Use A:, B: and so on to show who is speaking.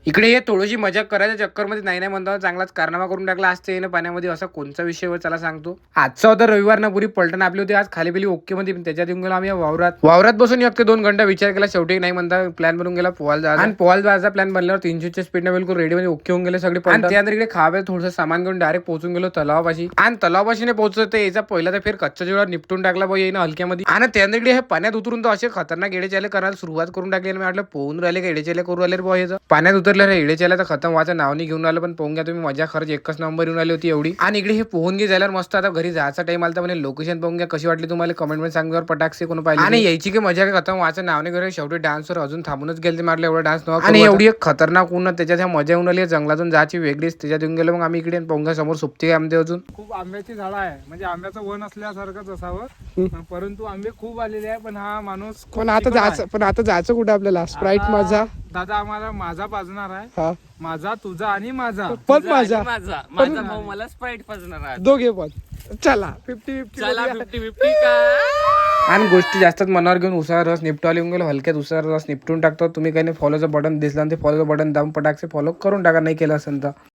A: इकडे हे थोडीशी मजाक करायच्या चक्करमध्ये नाही म्हणता चांगलाच कारनामा करून टाकला. आज ते पाण्यामध्ये असा कोणता विषय चला सांगतो. आजचा होता रविवार ना, पुरी पलटण आपली होती. आज खाली पेली ओके मध्ये त्याच्यात येऊन गेलो आम्ही वावरात बसून 1 ते 2 घंटा विचार केला. शेवटी नाही म्हणता प्लॅन बनून गेला पोहायला जायचा. आणि पोहायला जायचा प्लॅन बनल्यावर 300च्या स्पीडने बिलकुल रेडी मध्ये ओके होऊन गेले सगळे. आणि त्यानंतर इकडे खावे थोडंसं सामान घेऊन डायरेक्ट पोहोचून गेलो तलावापाशी. आणि तलावापाशीने पोहोचत याचा पहिला तर फेर कच्चा जेवढा निपटून टाकला बा येईन हलक्यामध्ये. आणि त्यानंतर इकडे हे पाण्यात उतरून तर असे खतरनाक एडेचाले करायला सुरुवात करून टाकली. मी म्हटलं पोहून राहिले का एडेचाले करू राहिले बा. हे पाण्यात उतरले एडेचाले तर खतम व्हायचं नाव नाही घेऊन आलं. पण पोहून घ्या तुम्ही, मजा खरंच एकच नंबर येऊन आली होती एवढी. आणि इकडे हे पोहून घे झाल्यावर मस्त आता घरी जायचा टाइम आला. म्हणे लोकेशन पाहून घ्या कशी वाटली तुम्हाला, कमेंट मध्ये सांगा. पटाक्षे कोण पाहिजे आणि यायची की मजा काय खतम व्हायचं नाव नाही घेऊन. शेवटी डान्सवर अजून थांबूनच गेले. म्हटलं एवढा डान्स नव्हता. आणि एवढी एक खतरनाक ऊन त्याच्यात मजा येऊन आली. जंगलातून जायची वेगळीच त्याच्यात येऊन गेलो. मग आम्ही इकडे पोंगा समोर सुप्ती आमचे अजून
B: खूप आंब्याची झाडं आहे, म्हणजे आंब्याचं वन असल्यासारखंच असावं. परंतु आंबे खूप आलेले आहे. पण हा माणूस
C: पण आता जायचं कुठे आपल्याला? स्प्राईट माझा
B: दादा आम्हाला माझा पाजणार आहे.
C: हा
B: माझा तुझा आणि माझा
C: पण माझा
D: भाऊ मला स्प्राईट पाजणार आहे.
C: दोघे पण चला 50-50
D: चला 50-50 का.
A: आणि गोष्टी जास्तच मनावर घेऊन उसार रस निपटावला येऊन गेलो. हलक्यात उसार रस निपटून टाकतो. तुम्ही काही नाही फॉलोचं बटन दिसलं ते फॉलोचं बटन दाबून पटाकसे फॉलो करून टाका नाही केलं असेल तर.